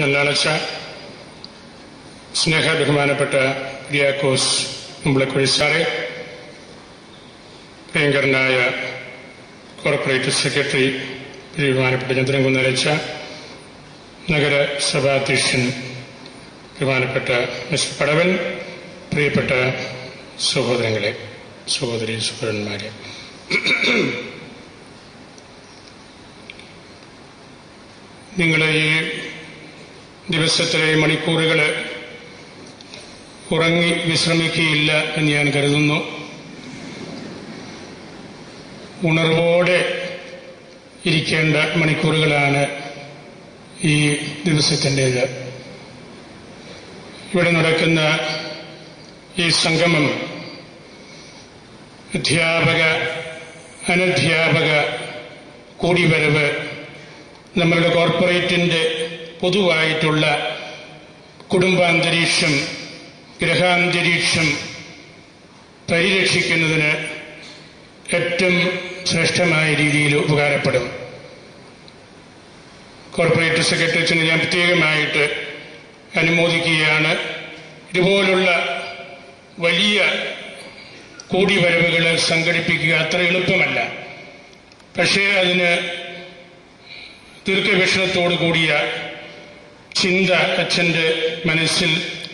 നല്ലാളച്ച, സ്നേഹ ബഹുമാനപ്പെട്ട കുര്യാക്കോസ് മുമ്പളക്കുഴി സാറെ, പ്രിയങ്കരനായ കോർപ്പറേറ്റ് സെക്രട്ടറി ബഹുമാനപ്പെട്ട ചന്ദ്രൻകുന്നലച്ച, നഗരസഭാധ്യക്ഷൻ ബഹുമാനപ്പെട്ട മിസ്റ്റർ പടവൻ, പ്രിയപ്പെട്ട സഹോദരങ്ങളെ, സഹോദരി സഹോദരന്മാരെ, നിങ്ങൾ ഈ ദിവസത്തിലെ മണിക്കൂറുകൾ ഉറങ്ങി വിശ്രമിക്കുകയില്ല എന്ന് ഞാൻ കരുതുന്നു. ഉണർവോടെ ഇരിക്കേണ്ട മണിക്കൂറുകളാണ് ഈ ദിവസത്തിൻ്റേത്. ഇവിടെ നടക്കുന്ന ഈ സംഗമം അധ്യാപക അനധ്യാപക കൂടിവരവ് നമ്മളുടെ കോർപ്പറേറ്റിൻ്റെ പൊതുവായിട്ടുള്ള കുടുംബാന്തരീക്ഷം, ഗ്രഹാന്തരീക്ഷം പരിരക്ഷിക്കുന്നതിന് ഏറ്റവും ശ്രേഷ്ഠമായ രീതിയിൽ ഉപകാരപ്പെടും. കോർപ്പറേറ്റ് സെക്രട്ടറിച്ചിനെ ഞാൻ പ്രത്യേകമായിട്ട് അനുമോദിക്കുകയാണ്. ഇതുപോലുള്ള വലിയ കൂടിവരവുകൾ സംഘടിപ്പിക്കുക അത്ര എളുപ്പമല്ല. പക്ഷേ അതിന് ദീർഘവീക്ഷണത്തോടു കൂടിയ ചിന്ത അച്ഛൻ്റെ മനസ്സിൽ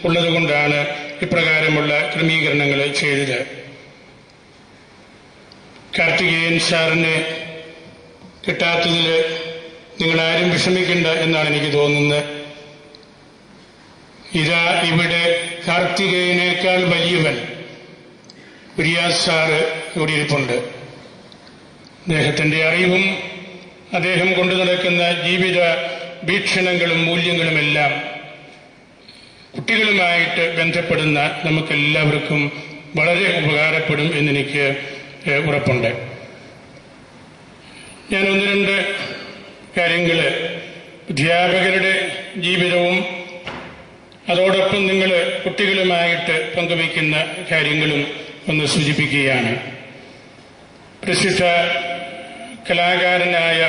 ഉള്ളതുകൊണ്ടാണ് ഇപ്രകാരമുള്ള ക്രമീകരണങ്ങൾ ചെയ്തത്. കാർത്തികേയൻ സാറിനെ കിട്ടാത്തതിൽ നിങ്ങളാരും വിഷമിക്കണ്ട എന്നാണ് എനിക്ക് തോന്നുന്നത്. ഇതാ ഇവിടെ കാർത്തികേയനേക്കാൾ വലിയവൻ കുര്യാസ് സാറ് ഇവിടെ ഇരിപ്പുണ്ട്. അദ്ദേഹത്തിൻ്റെ അറിവും അദ്ദേഹം കൊണ്ടു നടക്കുന്ന ജീവിത വീക്ഷണങ്ങളും മൂല്യങ്ങളുമെല്ലാം കുട്ടികളുമായിട്ട് ബന്ധപ്പെടുന്ന നമുക്കെല്ലാവർക്കും വളരെ ഉപകാരപ്പെടും എന്നെനിക്ക് ഉറപ്പുണ്ട്. ഞാൻ ഒന്ന് രണ്ട് കാര്യങ്ങൾ അധ്യാപകരുടെ ജീവിതവും അതോടൊപ്പം നിങ്ങൾ കുട്ടികളുമായിട്ട് പങ്കുവയ്ക്കുന്ന കാര്യങ്ങളും ഒന്ന് സൂചിപ്പിക്കുകയാണ്. പ്രസിദ്ധ കലാകാരനായ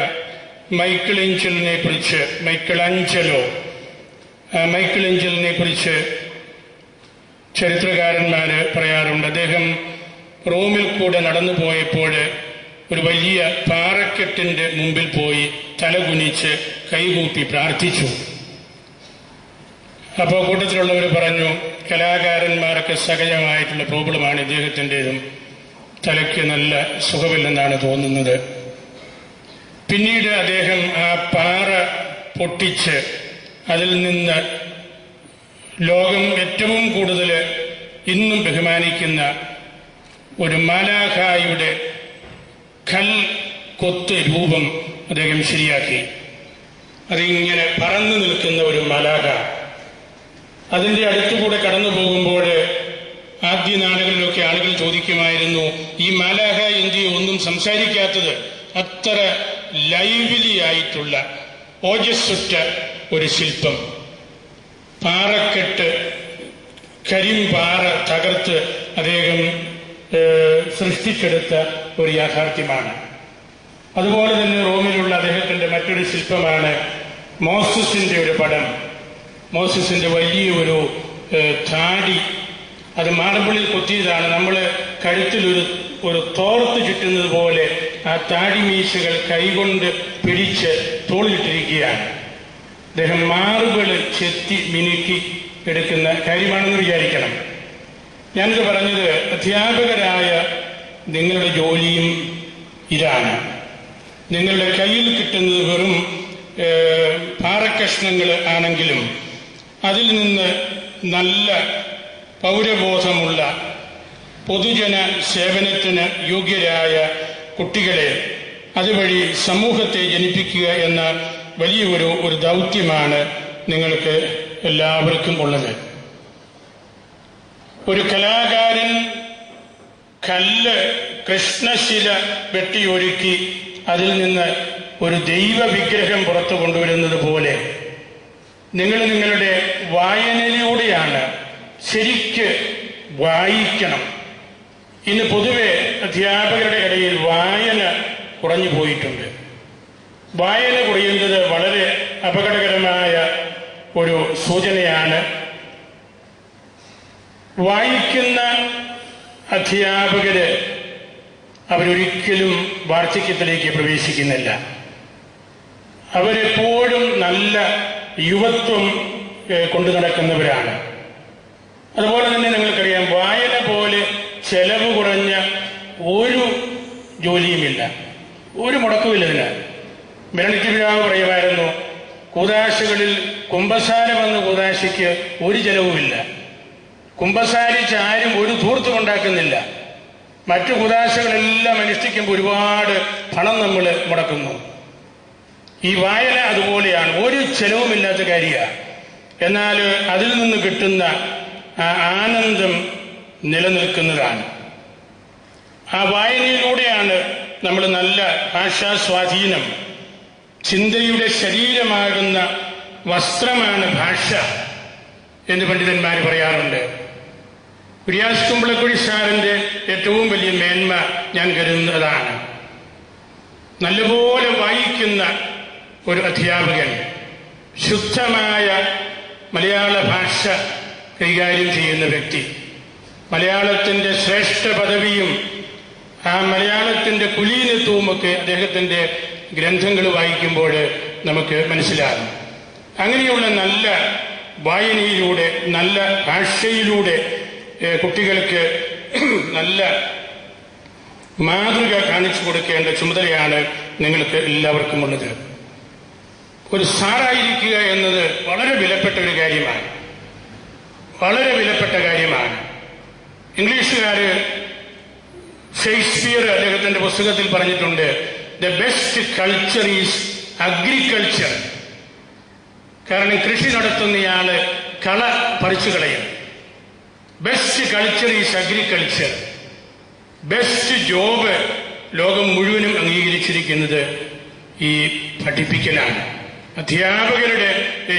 മൈക്കിൾ ഏഞ്ചലിനെ കുറിച്ച് ചരിത്രകാരന്മാർ പറയാറുണ്ട്. അദ്ദേഹം റോമിൽ കൂടെ നടന്നു പോയപ്പോൾ ഒരു വലിയ പാറക്കെട്ടിന്റെ മുമ്പിൽ പോയി തലകുനിച്ച് കൈകൂപ്പി പ്രാർത്ഥിച്ചു. അപ്പോൾ കൂട്ടത്തിലുള്ളവർ പറഞ്ഞു, കലാകാരന്മാർക്ക് സഹജമായിട്ടുള്ള പ്രോബ്ലമാണ് ഇദ്ദേഹത്തിൻ്റെതും, തലയ്ക്ക് നല്ല സുഖമില്ലെന്നാണ് തോന്നുന്നത്. പിന്നീട് അദ്ദേഹം ആ പാറ പൊട്ടിച്ച് അതിൽ നിന്ന് ലോകം ഏറ്റവും കൂടുതൽ ഇന്നും ബഹുമാനിക്കുന്ന ഒരു മാലാഖായുടെ കൽ കൊത്ത് രൂപം അദ്ദേഹം ശരിയാക്കി. അതിങ്ങനെ പറന്നു നിൽക്കുന്ന ഒരു മാലാഖ. അതിൻ്റെ അടുത്തുകൂടെ കടന്നു പോകുമ്പോൾ ആദ്യ നാളുകളിലൊക്കെ ആളുകൾ ചോദിക്കുമായിരുന്നു, ഈ മാലാഖ എന്തിയോ ഒന്നും സംസാരിക്കാത്തത്? അത്ര ലൈവ്ലി ആയിട്ടുള്ള ഓജസ്സുറ്റ ഒരു ശില്പം. പാറക്കെട്ട്, കരിമ്പാറ തകർത്ത് അദ്ദേഹം സൃഷ്ടിച്ചെടുത്ത ഒരു യാഥാർത്ഥ്യമാണ്. അതുപോലെ തന്നെ റോമിലുള്ള അദ്ദേഹത്തിന്റെ മറ്റൊരു ശില്പമാണ് മോസസിന്റെ ഒരു പടം. മോസസിന്റെ വലിയ താടി, അത് മാർബിളിൽ കൊത്തിയതാണ്. നമ്മൾ കഴുത്തിൽ ഒരു തോർത്ത് ചുറ്റുന്നത് പോലെ ആ താടിമീശകൾ കൈകൊണ്ട് പിടിച്ച് തോളിലിട്ടിരിക്കുകയാണ്. അദ്ദേഹം മാർബിൾ ചെത്തി മിനുക്കി എടുക്കുന്ന കാര്യമാണെന്ന് വിചാരിക്കണം. ഞാനിത് പറഞ്ഞത്, അധ്യാപകരായ നിങ്ങളുടെ ജോലിയും ഇതാണ്. നിങ്ങളുടെ കയ്യിൽ കിട്ടുന്നത് വെറും പാറക്കഷ്ണങ്ങൾ ആണെങ്കിലും അതിൽ നിന്ന് നല്ല പൗരബോധമുള്ള പൊതുജന സേവനത്തിന് യോഗ്യരായ കുട്ടികളെ അതുവഴി സമൂഹത്തെ ജനിപ്പിക്കുക എന്ന വലിയ ഒരു ദൗത്യമാണ് നിങ്ങൾക്ക് എല്ലാവർക്കും ഉള്ളത്. ഒരു കലാകാരൻ കൃഷ്ണശില വെട്ടിയൊരുക്കി അതിൽ നിന്ന് ഒരു ദൈവ വിഗ്രഹം പുറത്തു കൊണ്ടുവരുന്നത് പോലെ നിങ്ങൾ നിങ്ങളുടെ വായനയിലൂടെയാണ് ശരിക്ക് വായിക്കണം. ഇന്ന് പൊതുവെ അധ്യാപകരുടെ ഇടയിൽ വായന കുറഞ്ഞു പോയിട്ടുണ്ട്. വായന കുറയുന്നത് വളരെ അപകടകരമായ ഒരു സൂചനയാണ്. വായിക്കുന്ന അധ്യാപകര് അവരൊരിക്കലും വാർദ്ധക്യത്തിലേക്ക് പ്രവേശിക്കുന്നില്ല. അവരെപ്പോഴും നല്ല യുവത്വം കൊണ്ടു നടക്കുന്നവരാണ്. അതുപോലെ തന്നെ നിങ്ങൾക്കറിയാം, വായന പോലെ ചെലവ് കുറഞ്ഞ ഒരു ജോലിയുമില്ല, ഒരു മുടക്കുമില്ല ഇതിന്. ബെനഡിക്ട് പിതാവ് പറയുമായിരുന്നു, കൂദാശകളിൽ കുമ്പസാര വന്ന കൂദാശയ്ക്ക് ഒരു ചെലവുമില്ല. കുമ്പസാരിച്ച് ആരും ഒരു ധൂർത്തും ഉണ്ടാക്കുന്നില്ല. മറ്റു കൂദാശകളെല്ലാം അനുഷ്ഠിക്കുമ്പോൾ ഒരുപാട് പണം നമ്മൾ മുടക്കുന്നു. ഈ വായന അതുപോലെയാണ്, ഒരു ചെലവുമില്ലാത്ത കാര്യമാണ്. എന്നാൽ അതിൽ നിന്ന് കിട്ടുന്ന ആ ആനന്ദം നിലനിൽക്കുന്നതാണ്. ആ വായനയിലൂടെയാണ് നമ്മൾ നല്ല ഭാഷാ സ്വാധീനം, ചിന്തയുടെ ശരീരമാകുന്ന വസ്ത്രമാണ് ഭാഷ എന്ന് പണ്ഡിതന്മാർ പറയാറുണ്ട്. കുര്യാസ് കുമ്പളക്കുഴി സാറിന്റെ ഏറ്റവും വലിയ മേന്മ ഞാൻ കരുതുന്നതാണ്, നല്ലപോലെ വായിക്കുന്ന ഒരു അധ്യാപകൻ, ശുദ്ധമായ മലയാള ഭാഷ കൈകാര്യം ചെയ്യുന്ന വ്യക്തി. മലയാളത്തിന്റെ ശ്രേഷ്ഠ പദവിയും ആ മലയാളത്തിന്റെ കുലീനത്വവുമൊക്കെ അദ്ദേഹത്തിന്റെ ഗ്രന്ഥങ്ങൾ വായിക്കുമ്പോൾ നമുക്ക് മനസ്സിലാകും. അങ്ങനെയുള്ള നല്ല വായനയിലൂടെ, നല്ല ഭാഷയിലൂടെ കുട്ടികൾക്ക് നല്ല മാതൃക കാണിച്ചു കൊടുക്കേണ്ട ചുമതലയാണ് നിങ്ങൾക്ക് എല്ലാവർക്കും ഉള്ളത്. ഒരു സാറായിരിക്കുക എന്നത് വളരെ വിലപ്പെട്ട ഒരു കാര്യമാണ്, വളരെ വിലപ്പെട്ട കാര്യമാണ്. ഇംഗ്ലീഷുകാര് ഷേക്സ്പിയർ അദ്ദേഹത്തിന്റെ പുസ്തകത്തിൽ പറഞ്ഞിട്ടുണ്ട്, the best culture is agriculture. കാരണം കൃഷി നടത്തുന്നയാള് കള പറിച്ചു കളയും. Best culture is agriculture. Best job ലോകം മുഴുവനും അംഗീകരിച്ചിരിക്കുന്നത് ഈ പഠിപ്പിക്കലാണ്, അധ്യാപകരുടെ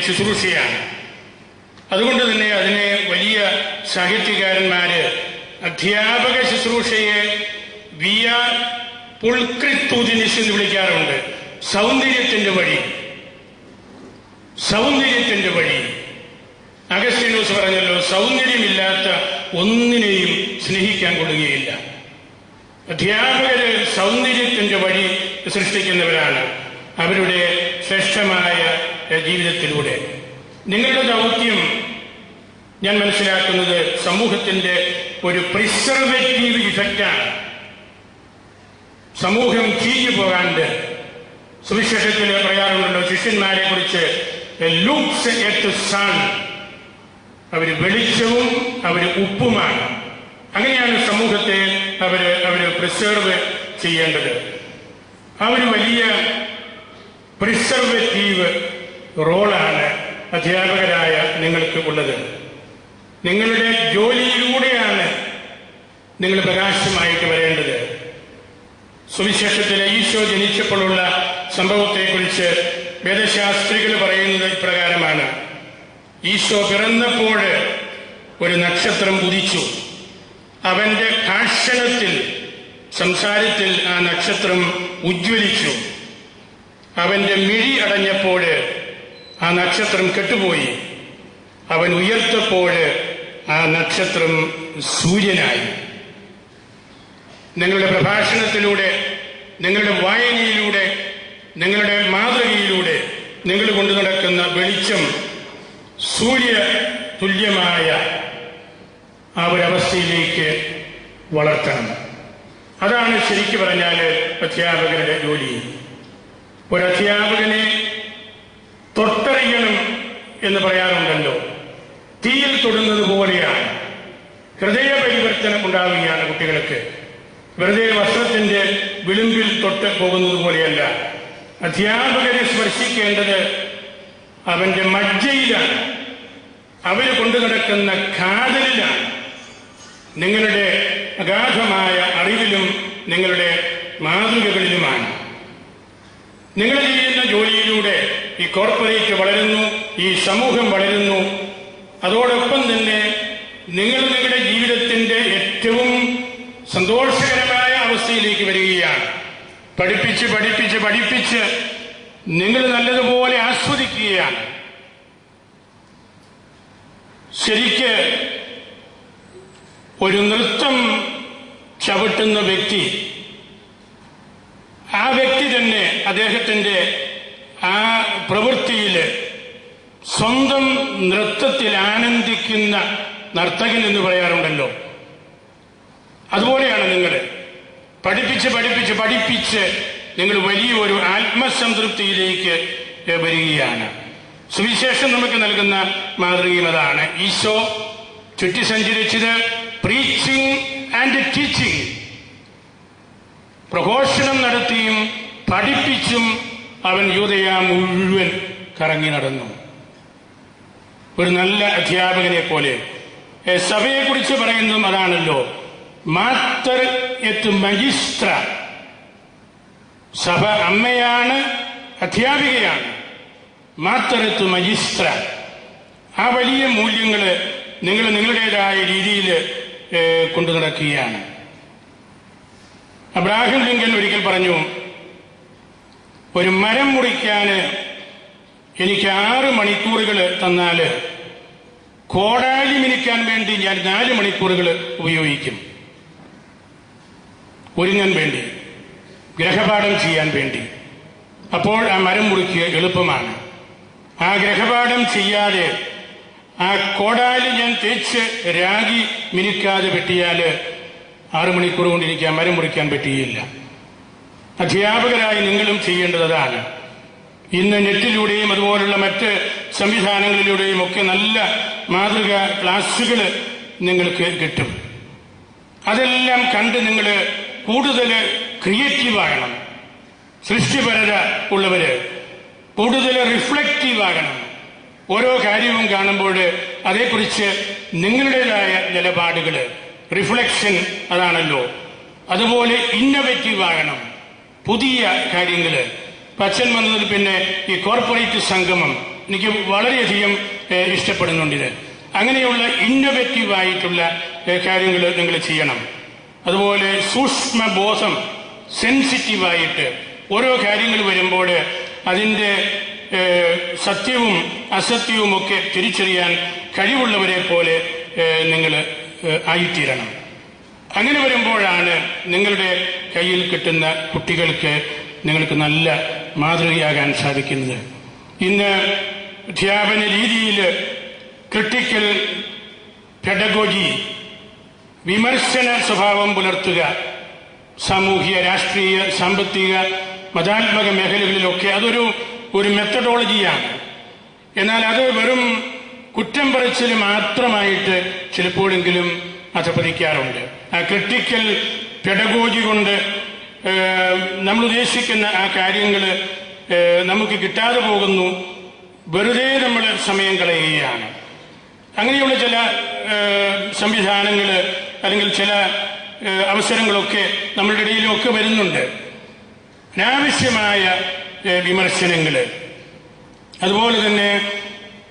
ശുശ്രൂഷയാണ്. അതുകൊണ്ട് തന്നെ അതിനെ വലിയ സാഹിത്യകാരന്മാര് അധ്യാപക ശുശ്രൂഷയെ വിയ പുൾക്രിത്തൂതിനിസ് എന്ന് വിളിക്കാറുണ്ട്. സൗന്ദര്യത്തിന്റെ വഴി, സൗന്ദര്യത്തിന്റെ വഴി. അഗസ്തീനോസ് പറഞ്ഞല്ലോ, സൗന്ദര്യമില്ലാത്ത ഒന്നിനെയും സ്നേഹിക്കാൻ കൊള്ളുകയില്ല. അധ്യാപകര് സൗന്ദര്യത്തിന്റെ വഴി സൃഷ്ടിക്കുന്നവരാണ് അവരുടെ ശ്രേഷ്ഠമായ ജീവിതത്തിലൂടെ. നിങ്ങളുടെ ദൗത്യം ഞാൻ മനസ്സിലാക്കുന്നത് സമൂഹത്തിന്റെ ഒരു പ്രിസർവേറ്റീവ് ഇഫക്റ്റാണ്. സമൂഹം ചീഞ്ഞു പോകാണ്ട്, സുവിശേഷത്തിൽ പറയാറുണ്ടല്ലോ ശിഷ്യന്മാരെ കുറിച്ച്, ലുക്സ് എറ്റ് സൺ, അവര് വെളിച്ചവും അവര് ഉപ്പുമാണ്. അങ്ങനെയാണ് സമൂഹത്തെ അവര് പ്രിസർവ് ചെയ്യേണ്ടത്. ആ ഒരു വലിയ പ്രിസർവേറ്റീവ് റോളാണ് അധ്യാപകരായ നിങ്ങൾക്ക് ഉള്ളത്. നിങ്ങളുടെ ജോലിയിലൂടെയാണ് നിങ്ങൾ പ്രകാശമായിട്ട് വരേണ്ടത്. സുവിശേഷത്തിലെ ഈശോ ജനിച്ചപ്പോഴുള്ള സംഭവത്തെക്കുറിച്ച് വേദശാസ്ത്രികൾ പറയുന്നത് ഇപ്രകാരമാണ്: ഈശോ പിറന്നപ്പോൾ ഒരു നക്ഷത്രം ഉദിച്ചു. അവന്റെ ഭാഷണത്തിൽ, സംസാരത്തിൽ ആ നക്ഷത്രം ഉജ്ജ്വലിച്ചു. അവന്റെ മിഴി അടഞ്ഞപ്പോൾ ആ നക്ഷത്രം കെട്ടുപോയി. അവൻ ഉയർത്തപ്പോൾ ആ നക്ഷത്രം സൂര്യനായി. നിങ്ങളുടെ പ്രഭാഷണത്തിലൂടെ, നിങ്ങളുടെ വായനയിലൂടെ, നിങ്ങളുടെ മാതൃകയിലൂടെ നിങ്ങൾ കൊണ്ടു നടക്കുന്ന വെളിച്ചം സൂര്യ തുല്യമായ ആ ഒരവസ്ഥയിലേക്ക് വളർത്തണം. അതാണ് ശരിക്കു പറഞ്ഞാൽ അധ്യാപകരുടെ ജോലി. ഒരധ്യാപകനെ തൊട്ടറിയണം എന്ന് പറയാറുണ്ടല്ലോ, തീയിൽ തൊടുന്നത് പോലെയാണ്. ഹൃദയ പരിവർത്തനം ഉണ്ടാവുകയാണ് കുട്ടികൾക്ക്. വെറുതെ വസ്ത്രത്തിന്റെ വിളിമ്പിൽ തൊട്ട് പോകുന്നത് പോലെയല്ല. അധ്യാപകരെ സ്പർശിക്കേണ്ടത് അവന്റെ മജ്ജയിലാണ്, അവര് കൊണ്ടു നടക്കുന്ന കാതലിലാണ്. നിങ്ങളുടെ അഗാധമായ അറിവിലും നിങ്ങളുടെ മാതൃകകളിലുമാണ്. നിങ്ങൾ ചെയ്യുന്ന ജോലിയിലൂടെ ഈ കോർപ്പറേറ്റ് വളരുന്നു, ഈ സമൂഹം വളരുന്നു. അതോടൊപ്പം തന്നെ നിങ്ങൾ നിങ്ങളുടെ ജീവിതത്തിന്റെ ഏറ്റവും സന്തോഷകരമായ അവസ്ഥയിലേക്ക് വരികയാണ്. പഠിപ്പിച്ച് പഠിപ്പിച്ച് പഠിപ്പിച്ച് നിങ്ങൾ നല്ലതുപോലെ ആസ്വദിക്കുകയാണ്. ശരിക്ക് ഒരു നൃത്തം ചവിട്ടുന്ന വ്യക്തി, ആ വ്യക്തി തന്നെ അദ്ദേഹത്തിന്റെ ആ പ്രവൃത്തിയിൽ സ്വന്തം നൃത്തത്തിൽ ആനന്ദിക്കുന്ന നർത്തകൻ എന്ന് പറയാറുണ്ടല്ലോ. അതുപോലെയാണ് നിങ്ങൾ പഠിപ്പിച്ച് നിങ്ങൾ വലിയൊരു ആത്മസംതൃപ്തിയിലേക്ക് വരികയാണ്. സുവിശേഷം നമുക്ക് നൽകുന്ന മാതൃകയും അതാണ്. ഈശോ ചുറ്റി സഞ്ചരിച്ചത് പ്രീച്ചിങ് ആൻഡ് ടീച്ചിങ്, പ്രഘോഷണം നടത്തിയും പഠിപ്പിച്ചും അവൻ യൂദയ മുഴുവൻ കറങ്ങി നടന്നു. ഒരു നല്ല അധ്യാപകനെ പോലെ. സഭയെക്കുറിച്ച് പറയുന്നതും അതാണല്ലോ, മാത്തർ എത്ത് മജിസ്ട്ര. സഭ അമ്മയാണ്, അധ്യാപികയാണ്. മാത്തർ എത്ത് മജിസ്ട്ര. ആ വലിയ മൂല്യങ്ങൾ നിങ്ങൾ നിങ്ങളുടേതായ രീതിയിൽ കൊണ്ടു നടക്കുകയാണ്. അബ്രാഹിം ലിങ്കൻ ഒരിക്കൽ പറഞ്ഞു, ഒരു മരം മുറിക്കാൻ എനിക്ക് 6 മണിക്കൂറുകൾ തന്നാൽ കോടാലി മിനിക്കാൻ വേണ്ടി ഞാൻ 4 മണിക്കൂറുകൾ ഉപയോഗിക്കും. ഒരുങ്ങാൻ വേണ്ടി, ഗ്രഹപാഠം ചെയ്യാൻ വേണ്ടി. അപ്പോൾ ആ മരം മുറിക്കുക എളുപ്പമാണ്. ആ ഗ്രഹപാഠം ചെയ്യാതെ ആ കോടാലി ഞാൻ തേച്ച് രാഗി മിനിക്കാതെ വെട്ടിയാൽ 6 മണിക്കൂർ കൊണ്ട് എനിക്ക് ആ മരം മുറിക്കാൻ പറ്റുകയില്ല. അധ്യാപകരായി നിങ്ങളും ചെയ്യേണ്ടത് അതാണ്. ഇന്ന് നെറ്റിലൂടെയും അതുപോലുള്ള മറ്റ് സംവിധാനങ്ങളിലൂടെയും ഒക്കെ നല്ല മാതൃക ക്ലാസുകൾ നിങ്ങൾക്ക് കിട്ടും. അതെല്ലാം കണ്ട് നിങ്ങൾ കൂടുതൽ ക്രിയേറ്റീവാകണം, സൃഷ്ടിപരത ഉള്ളവര്, കൂടുതൽ റിഫ്ലക്റ്റീവാകണം. ഓരോ കാര്യവും കാണുമ്പോൾ അതേക്കുറിച്ച് നിങ്ങളുടേതായ നിലപാടുകൾ, റിഫ്ലക്ഷൻ അതാണല്ലോ. അതുപോലെ ഇന്നോവേറ്റീവ് ആകണം, പുതിയ കാര്യങ്ങൾ. അച്ഛൻ വന്നതിൽ പിന്നെ ഈ കോർപ്പറേറ്റ് സംഗമം എനിക്ക് വളരെയധികം ഇഷ്ടപ്പെടുന്നുണ്ട്. അങ്ങനെയുള്ള ഇന്നോവേറ്റീവ് ആയിട്ടുള്ള കാര്യങ്ങൾ നിങ്ങൾ ചെയ്യണം. അതുപോലെ സൂക്ഷ്മബോധം, സെൻസിറ്റീവായിട്ട് ഓരോ കാര്യങ്ങൾ വരുമ്പോൾ അതിൻ്റെ സത്യവും അസത്യവും ഒക്കെ തിരിച്ചറിയാൻ കഴിവുള്ളവരെ പോലെ നിങ്ങൾ ആയിത്തീരണം. അങ്ങനെ വരുമ്പോഴാണ് നിങ്ങളുടെ കയ്യിൽ കിട്ടുന്ന കുട്ടികൾക്ക് നിങ്ങൾക്ക് നല്ല മാതൃകയാകാൻ സാധിക്കുന്നത്. ഇന്ന് അധ്യാപന രീതിയിൽ ക്രിട്ടിക്കൽ പെഡഗോജി, വിമർശന സ്വഭാവം പുലർത്തുക, സാമൂഹിക, രാഷ്ട്രീയ, സാമ്പത്തിക, മതാത്മക മേഖലകളിലൊക്കെ അതൊരു മെത്തഡോളജിയാണ്. എന്നാൽ അത് വെറും കുറ്റം പറച്ചിൽ മാത്രമായിട്ട് ചിലപ്പോഴെങ്കിലും അധപതിക്കാറുണ്ട്. ആ ക്രിട്ടിക്കൽ പെഡഗോജി കൊണ്ട് നമ്മൾ ഉദ്ദേശിക്കുന്ന ആ കാര്യങ്ങൾ നമുക്ക് കിട്ടാതെ പോകുന്നു. വെറുതെ നമ്മൾ സമയം കളയുകയാണ്. അങ്ങനെയുള്ള ചില സംവിധാനങ്ങൾ അല്ലെങ്കിൽ ചില അവസരങ്ങളൊക്കെ നമ്മളുടെ ഇടയിലൊക്കെ വരുന്നുണ്ട്. അനാവശ്യമായ വിമർശനങ്ങൾ. അതുപോലെ തന്നെ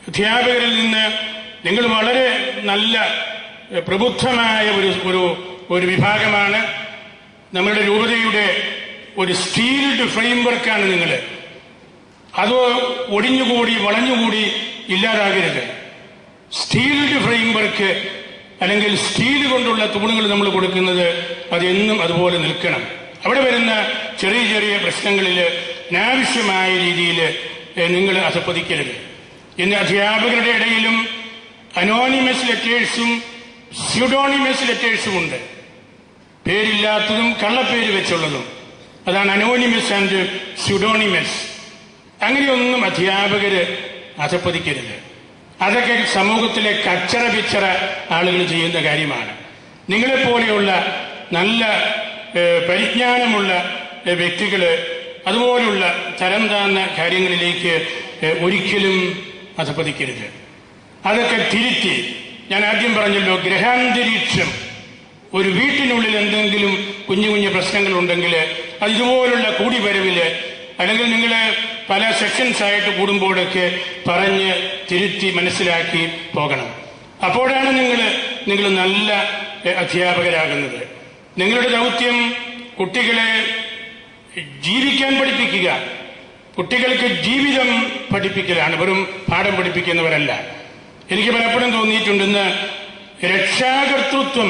അധ്യാപകരിൽ നിന്ന് നിങ്ങൾ വളരെ നല്ല പ്രബുദ്ധമായ ഒരു വിഭാഗമാണ്. നമ്മളുടെ രൂപതയുടെ ഒരു സ്റ്റീൽഡ് ഫ്രെയിംവർക്കാണ് നിങ്ങൾ. അത് ഒടിഞ്ഞുകൂടി വളഞ്ഞുകൂടി ഇല്ലാതാകരുത്. സ്റ്റീൽഡ് ഫ്രെയിംവർക്ക് അല്ലെങ്കിൽ സ്റ്റീൽ കൊണ്ടുള്ള തൂണുകൾ നമ്മൾ കൊടുക്കുന്നത് അതെന്നും അതുപോലെ നിൽക്കണം. അവിടെ വരുന്ന ചെറിയ ചെറിയ പ്രശ്നങ്ങളിൽ അനാവശ്യമായ രീതിയിൽ നിങ്ങൾ അധപ്പതിക്കരുത്. ഇന്ന് അധ്യാപകരുടെ ഇടയിലും അനോണിമസ് ലെറ്റേഴ്സും സ്യൂഡോണിമസ് ലെറ്റേഴ്സും ഉണ്ട്. പേരില്ലാത്തതും കള്ളപ്പേര് വെച്ചുള്ളതും. അതാണ് അനോണിമസ് ആൻഡ് സ്യൂഡോണിമസ്. അങ്ങനെയൊന്നും അധ്യാപകര് അധപ്പതിക്കരുത്. അതൊക്കെ സമൂഹത്തിലെ കച്ചറ പിച്ചറ ആളുകൾ ചെയ്യുന്ന കാര്യമാണ്. നിങ്ങളെപ്പോലെയുള്ള നല്ല പരിജ്ഞാനമുള്ള വ്യക്തികൾ അതുപോലുള്ള തരം താഴ്ന്ന കാര്യങ്ങളിലേക്ക് ഒരിക്കലും അധപ്പതിക്കരുത്. അതൊക്കെ തിരുത്തി, ഞാൻ ആദ്യം പറഞ്ഞല്ലോ, ഗ്രഹാന്തരീക്ഷം. ഒരു വീട്ടിനുള്ളിൽ എന്തെങ്കിലും കുഞ്ഞു കുഞ്ഞു പ്രശ്നങ്ങളുണ്ടെങ്കിൽ അത് ഇതുപോലുള്ള കൂടിവരവിൽ അല്ലെങ്കിൽ നിങ്ങൾ പല സെക്ഷൻസ് ആയിട്ട് കൂടുമ്പോഴൊക്കെ പറഞ്ഞ് തിരുത്തി മനസ്സിലാക്കി പോകണം. അപ്പോഴാണ് നിങ്ങൾ നല്ല അധ്യാപകരാകുന്നത്. നിങ്ങളുടെ ദൗത്യം കുട്ടികളെ ജീവിക്കാൻ പഠിപ്പിക്കുക, കുട്ടികൾക്ക് ജീവിതം പഠിപ്പിക്കലാണ്, വെറും പാഠം പഠിപ്പിക്കുന്നവരല്ല. എനിക്ക് പലപ്പോഴും തോന്നിയിട്ടുണ്ട്, ഇന്ന് രക്ഷാകർതൃത്വം,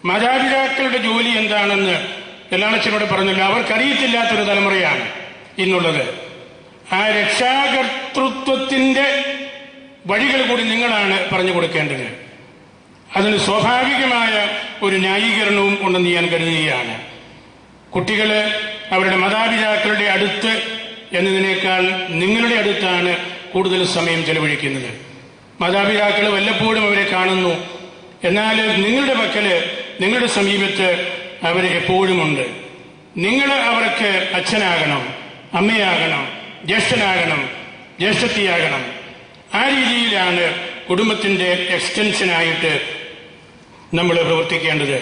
മാതാപിതാക്കളുടെ ജോലി എന്താണെന്ന് എല്ലാളച്ചനോട് പറഞ്ഞല്ലോ, അവർക്കറിയത്തില്ലാത്തൊരു തലമുറയാണ് ഇന്നുള്ളത്. ആ രക്ഷാകർതൃത്വത്തിന്റെ വഴികൾ കൂടി നിങ്ങളാണ് പറഞ്ഞു കൊടുക്കേണ്ടത്. അതിന് സ്വാഭാവികമായ ഒരു ന്യായീകരണവും ഉണ്ടെന്ന് ഞാൻ കരുതുകയാണ്. കുട്ടികൾ അവരുടെ മാതാപിതാക്കളുടെ അടുത്ത് എന്നതിനേക്കാൾ നിങ്ങളുടെ അടുത്താണ് കൂടുതൽ സമയം ചെലവഴിക്കുന്നത്. മാതാപിതാക്കൾ വല്ലപ്പോഴും അവരെ കാണുന്നു, എന്നാൽ നിങ്ങളുടെ പക്കല്, നിങ്ങളുടെ സമീപത്ത് അവർ എപ്പോഴുമുണ്ട്. നിങ്ങൾ അവർക്ക് അച്ഛനാകണം, അമ്മയാകണം, ജ്യേഷ്ഠനാകണം, ജ്യേഷ്ഠത്തിയാകണം. ആ രീതിയിലാണ് കുടുംബത്തിന്റെ എക്സ്റ്റൻഷനായിട്ട് നമ്മൾ പ്രവർത്തിക്കേണ്ടത്.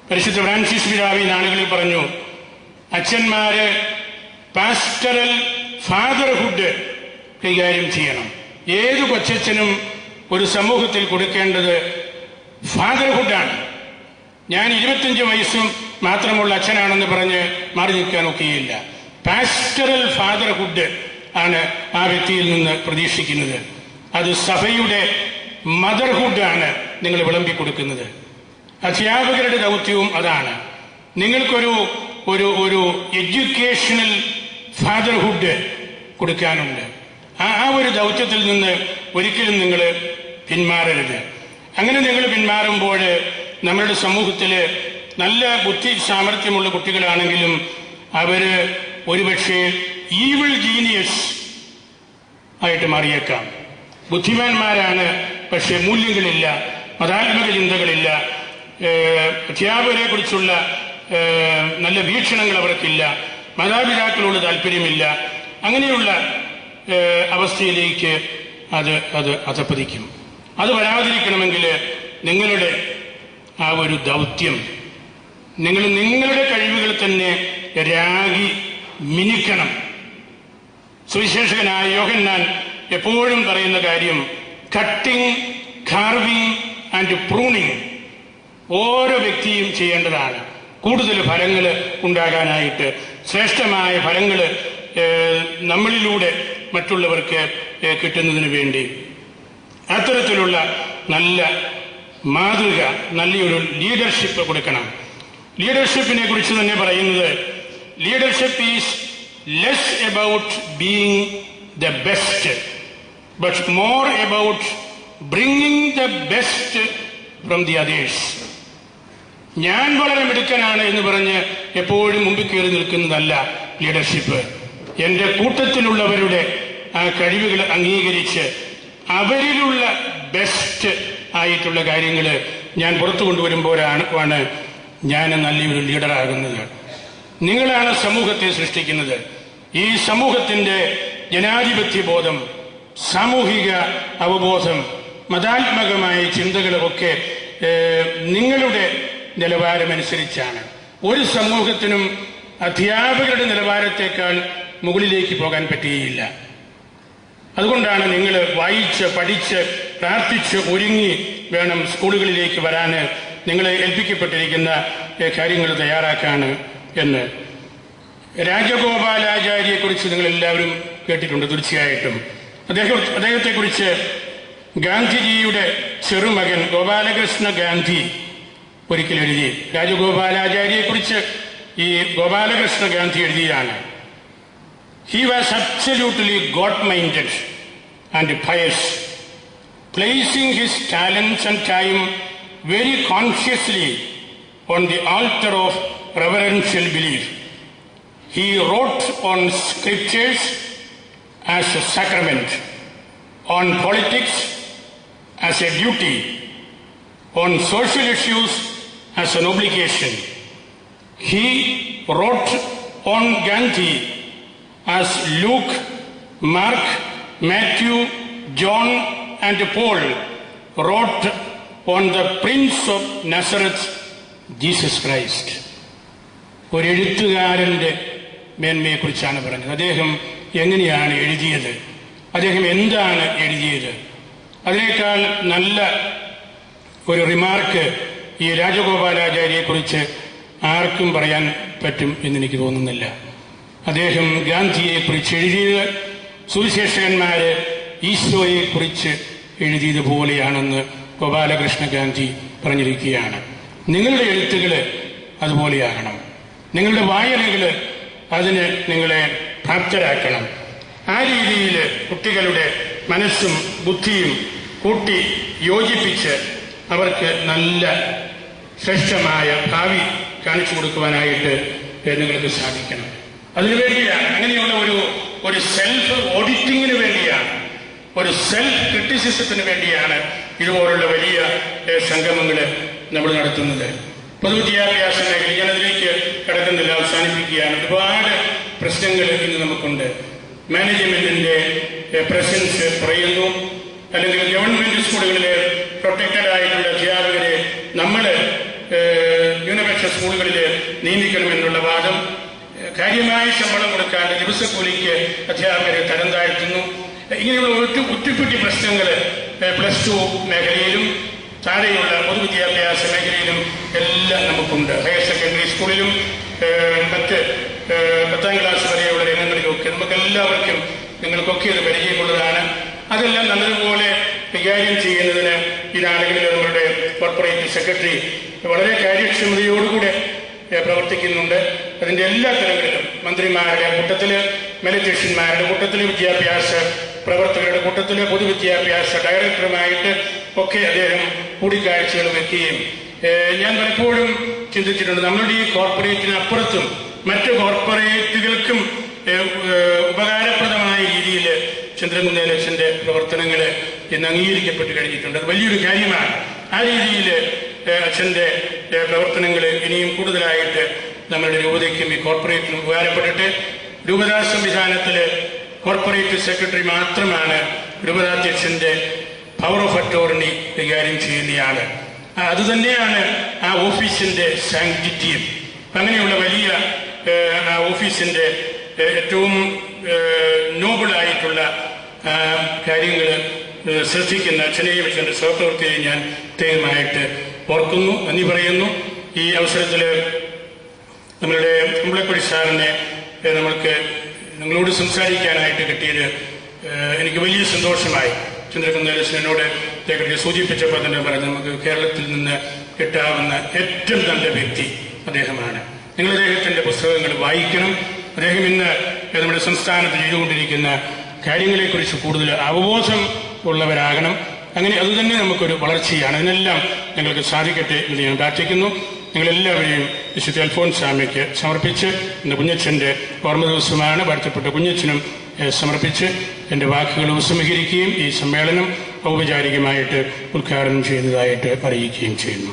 പരിശുദ്ധ ഫ്രാൻസിസ് പിതാവ് ഈ നാളുകളിൽ പറഞ്ഞു, അച്ഛന്മാര് പാസ്റ്ററൽ ഫാദർഹുഡ് കൈകാര്യം ചെയ്യണം. ഏത് കൊച്ചച്ഛനും ഒരു സമൂഹത്തിൽ കൊടുക്കേണ്ടത് ഫാദർഹുഡാണ്. ഞാൻ 25 വയസ്സും മാത്രമുള്ള അച്ഛനാണെന്ന് പറഞ്ഞ് മാറി നിൽക്കാൻ ഒക്കെയില്ല. പാസ്റ്ററൽ ഫാദർഹുഡ് ആണ് ആ വ്യക്തിയിൽ നിന്ന് പ്രതീക്ഷിക്കുന്നത്. അത് സഭയുടെ മദർഹുഡാണ് നിങ്ങൾ വിളമ്പിക്കൊടുക്കുന്നത്. അധ്യാപകരുടെ ദൗത്യവും അതാണ്. നിങ്ങൾക്കൊരു ഒരു ഒരു എഡ്യൂക്കേഷണൽ ഫാദർഹുഡ് കൊടുക്കാനുണ്ട്. ആ ഒരു ദൗത്യത്തിൽ നിന്ന് ഒരിക്കലും നിങ്ങൾ പിന്മാറരുത്. അങ്ങനെ നിങ്ങൾ പിന്മാറുമ്പോൾ നമ്മളുടെ സമൂഹത്തില് നല്ല ബുദ്ധി സാമർഥ്യമുള്ള കുട്ടികളാണെങ്കിലും അവര് ഒരുപക്ഷെ ഈവിൾ ജീനിയസ് ആയിട്ട് മാറിയേക്കാം. ബുദ്ധിമാന്മാരാണ്, പക്ഷെ മൂല്യങ്ങളില്ല, മതാത്മക ചിന്തകളില്ല, അധ്യാപകരെ കുറിച്ചുള്ള നല്ല വീക്ഷണങ്ങൾ അവർക്കില്ല, മാതാപിതാക്കളോട് താല്പര്യമില്ല. അങ്ങനെയുള്ള അവസ്ഥയിലേക്ക് അത് അധപ്പതിക്കും. അത് വരാതിരിക്കണമെങ്കിൽ നിങ്ങളുടെ ആ ഒരു ദൗത്യം, നിങ്ങൾ നിങ്ങളുടെ കഴിവുകൾ തന്നെ രാഗി മിനുക്കണം. സുവിശേഷകനായ യോഹന്നാൻ എപ്പോഴും പറയുന്ന കാര്യം കട്ടിംഗ്, കാർവിംഗ് ആൻഡ് പ്രൂണിംഗ് ഓരോ വ്യക്തിയും ചെയ്യേണ്ടതാണ്. കൂടുതൽ ഫലങ്ങൾ ഉണ്ടാകാനായിട്ട്, ശ്രേഷ്ഠമായ ഫലങ്ങൾ നമ്മളിലൂടെ മറ്റുള്ളവർക്ക് കിട്ടുന്നതിന് വേണ്ടി അത്തരത്തിലുള്ള നല്ല മാതൃക, നല്ലൊരു ലീഡർഷിപ്പ് കൊടുക്കണം. ലീഡർഷിപ്പിനെ കുറിച്ച് തന്നെ പറയുന്നത്, leadership is less about being the best but more about bringing the best from the others. ഞാൻ വളരെ മിടുക്കനാണ് എന്ന് പറഞ്ഞ് എപ്പോഴും മുമ്പിൽ കയറി നിൽക്കുന്നതല്ല ലീഡർഷിപ്പ്. എന്റെ കൂട്ടത്തിലുള്ളവരുടെ ആ കഴിവുകൾ അംഗീകരിച്ച് അവരിലുള്ള ബെസ്റ്റ് ആയിട്ടുള്ള കാര്യങ്ങൾ ഞാൻ പുറത്തു കൊണ്ടുവരുമ്പോഴാണ് ഞാൻ നല്ലൊരു ലീഡറാകുന്നത്. നിങ്ങളാണ് സമൂഹത്തെ സൃഷ്ടിക്കുന്നത്. ഈ സമൂഹത്തിന്റെ ജനാധിപത്യ ബോധം, സാമൂഹിക അവബോധം, മതാത്മകമായ ചിന്തകളൊക്കെ നിങ്ങളുടെ നിലവാരമനുസരിച്ചാണ്. ഒരു സമൂഹത്തിനും അധ്യാപകരുടെ നിലവാരത്തെക്കാൾ മുകളിലേക്ക് പോകാൻ പറ്റുകയില്ല. അതുകൊണ്ടാണ് നിങ്ങൾ വായിച്ച്, പഠിച്ച്, പ്രാർത്ഥിച്ച്, ഒരുങ്ങി വേണം സ്കൂളുകളിലേക്ക് വരാന്, നിങ്ങളെ ഏൽപ്പിക്കപ്പെട്ടിരിക്കുന്ന കാര്യങ്ങൾ തയ്യാറാക്കാണ് എന്ന്. രാജഗോപാലാചാര്യയെക്കുറിച്ച് നിങ്ങൾ എല്ലാവരും കേട്ടിട്ടുണ്ട് തീർച്ചയായിട്ടും. അദ്ദേഹത്തെക്കുറിച്ച് ഗാന്ധിജിയുടെ ചെറുമകൻ ഗോപാലകൃഷ്ണ ഗാന്ധി ഒരിക്കൽ എഴുതി. രാജഗോപാലാചാര്യയെക്കുറിച്ച് ഈ ഗോപാലകൃഷ്ണ ഗാന്ധി എഴുതിയതാണ്. He was absolutely God-minded and pious, placing his talents and time very consciously on the altar of reverential belief. He wrote on scriptures as a sacrament, on politics as a duty, on social issues as an obligation. He wrote on Gandhi as Luke, Mark, Matthew, John and Paul wrote on the Prince of Nazareth, Jesus Christ. ഒരു എഴുത്തുകാരന്റെ മേന്മയെക്കുറിച്ചാണ് പറഞ്ഞത്. അദ്ദേഹം എങ്ങനെയാണ് എഴുതിയത്, അദ്ദേഹം എന്താണ് എഴുതിയത്, അതിനേക്കാൾ നല്ല ഒരു റിമാർക്ക് ഈ രാജഗോപാലാചാര്യയെക്കുറിച്ച് ആർക്കും പറയാൻ പറ്റും എന്നെനിക്ക് തോന്നുന്നില്ല. അദ്ദേഹം ഗാന്ധിയെക്കുറിച്ച് എഴുതിയത് സുവിശേഷകന്മാര് ഈശോയെക്കുറിച്ച് എഴുതിയതുപോലെയാണെന്ന് ഗോപാലകൃഷ്ണ ഗാന്ധി പറഞ്ഞിരിക്കുകയാണ്. നിങ്ങളുടെ എഴുത്തുകൾ അതുപോലെയാകണം. നിങ്ങളുടെ വായനകൾ അതിന് നിങ്ങളെ പ്രാപ്തരാക്കണം. ആ രീതിയിൽ കുട്ടികളുടെ മനസ്സും ബുദ്ധിയും കൂട്ടി യോജിപ്പിച്ച് അവർക്ക് നല്ല ശ്രേഷ്ഠമായ ഭാവി കാണിച്ചു കൊടുക്കുവാനായിട്ട് നിങ്ങൾക്ക് സാധിക്കണം. അതിനുവേണ്ടിയാണ്, അങ്ങനെയുള്ള ഒരു സെൽഫ് ഓഡിറ്റിങ്ങിന് വേണ്ടിയാണ്, ഒരു സെൽഫ് ക്രിറ്റിസിസത്തിന് വേണ്ടിയാണ് ഇതുപോലുള്ള വലിയ സംഗമങ്ങൾ നമ്മൾ നടത്തുന്നത്. പൊതുവിദ്യാഭ്യാസ മേഖല, ഞാനതിലേക്ക് കടക്കുന്നില്ല, അവസാനിപ്പിക്കുകയാണ്. ഒരുപാട് പ്രശ്നങ്ങൾ ഇന്ന് നമുക്കുണ്ട്. മാനേജ്മെന്റിന്റെ പ്രസൻസ് കുറയുന്നു, അല്ലെങ്കിൽ ഗവൺമെന്റ് സ്കൂളുകളിലെ പ്രൊട്ടക്റ്റഡ് ആയിട്ടുള്ള അധ്യാപകരെ നമ്മൾ ന്യൂനപക്ഷ സ്കൂളുകളിൽ നിയമിക്കണമെന്നുള്ള വാദം, കാര്യമായ ശമ്പളം കൊടുക്കാണ്ട് ദിവസക്കൂലിക്ക് അധ്യാപകരെ തരം താഴ്ത്തുന്നു. ഇങ്ങനെയുള്ള ഒറ്റപ്പെട്ടി പ്രശ്നങ്ങൾ +2 മേഖലയിലും താഴെയുള്ള പൊതുവിദ്യാഭ്യാസ മേഖലയിലും എല്ലാം നമുക്കുണ്ട്. ഹയർ സെക്കൻഡറി സ്കൂളിലും മറ്റ് 10ാം ക്ലാസ് വരെയുള്ള രംഗങ്ങളിലൊക്കെ നമുക്കെല്ലാവർക്കും നിങ്ങൾക്കൊക്കെ ഇത് പരിചയമുള്ളതാണ്. അതെല്ലാം നല്ലതുപോലെ കൈകാര്യം ചെയ്യുന്നതിന് ഈ നാടുകളിൽ നമ്മളുടെ കോർപ്പറേറ്റ് സെക്രട്ടറി വളരെ കാര്യക്ഷമതയോടുകൂടെ പ്രവർത്തിക്കുന്നുണ്ട്. അതിന്റെ എല്ലാ തലങ്ങളിലും മന്ത്രിമാരുടെ കൂട്ടത്തിൽ, മെലറ്റീഷ്യന്മാരുടെ കൂട്ടത്തിൽ, വിദ്യാഭ്യാസ പ്രവർത്തകരുടെ കൂട്ടത്തിൽ, പൊതുവിദ്യാഭ്യാസ ഡയറക്ടറുമായിട്ട് ഒക്കെ അദ്ദേഹം കൂടിക്കാഴ്ചകൾ വെക്കുകയും, ഞാൻ പലപ്പോഴും ചിന്തിച്ചിട്ടുണ്ട്, നമ്മളുടെ ഈ കോർപ്പറേറ്റിനപ്പുറത്തും മറ്റ് കോർപ്പറേറ്റുകൾക്കും ഉപകാരപ്രദമായ രീതിയിൽ ചന്ദ്രകുന്നേലച്ഛന്റെ പ്രവർത്തനങ്ങൾ ഇന്ന് അംഗീകരിക്കപ്പെട്ട് കഴിഞ്ഞിട്ടുണ്ട്. അത് വലിയൊരു കാര്യമാണ്. ആ രീതിയിൽ അച്ഛന്റെ പ്രവർത്തനങ്ങൾ ഇനിയും കൂടുതലായിട്ട് നമ്മളുടെ രൂപതയ്ക്കും ഈ കോർപ്പറേറ്റിനും ഉപകാരപ്പെട്ടിട്ട്, രൂപതാ സംവിധാനത്തിൽ കോർപ്പറേറ്റ് സെക്രട്ടറി മാത്രമാണ് രൂപതാധ്യക്ഷന്റെ പവർ ഓഫ് അറ്റോർണി കൈകാര്യം ചെയ്യുന്നയാള്. അതുതന്നെയാണ് ആ ഓഫീസിന്റെ സാങ്ക്ടിറ്റിയും. അങ്ങനെയുള്ള വലിയ ആ ഓഫീസിന്റെ ഏറ്റവും നോബിളായിട്ടുള്ള കാര്യങ്ങൾ ശ്രദ്ധിക്കുന്ന അച്ഛനെയും അച്ഛൻ്റെ സഹപ്രവർത്തിയെയും ഞാൻ പ്രത്യേകമായിട്ട് ഓർക്കുന്നു, നന്ദി പറയുന്നു. ഈ അവസരത്തിൽ നമ്മളുടെ കുമ്പളക്കുടി സാറിനെ നമ്മൾക്ക് നിങ്ങളോട് സംസാരിക്കാനായിട്ട് കിട്ടിയത് എനിക്ക് വലിയ സന്തോഷമായി. ചന്ദ്രകുന്നേലച്ഛനോട് അദ്ദേഹത്തെ സൂചിപ്പിച്ചപ്പോൾ തന്നെ പറഞ്ഞു, നമുക്ക് കേരളത്തിൽ നിന്ന് കിട്ടാവുന്ന ഏറ്റവും നല്ല വ്യക്തി അദ്ദേഹമാണ്. നിങ്ങൾ അദ്ദേഹത്തിൻ്റെ പുസ്തകങ്ങൾ വായിക്കണം. അദ്ദേഹം ഇന്ന് നമ്മുടെ സംസ്ഥാനത്ത് ചെയ്തുകൊണ്ടിരിക്കുന്ന കാര്യങ്ങളെക്കുറിച്ച് കൂടുതൽ അവബോധം ഉള്ളവരാകണം. അങ്ങനെ അതുതന്നെ നമുക്കൊരു വളർച്ചയാണ്. അതിനെല്ലാം ഞങ്ങൾക്ക് സാധിക്കട്ടെ എന്ന് ഞാൻ പ്രാർത്ഥിക്കുന്നു. നിങ്ങളെല്ലാവരെയും വിശുദ്ധ അൽഫോൻസാമ്മയ്ക്ക് സമർപ്പിച്ച്, ഇന്ന് കുഞ്ഞച്ഛൻ്റെ ഓർമ്മ ദിവസമാണ്, വാഴ്ത്തപ്പെട്ട കുഞ്ഞച്ഛനും സമർപ്പിച്ച് എൻ്റെ വാക്കുകൾ ഉപസംഹരിക്കുകയും ഈ സമ്മേളനം ഔപചാരികമായിട്ട് ഉദ്ഘാടനം ചെയ്തതായിട്ട് അറിയിക്കുകയും ചെയ്യുന്നു.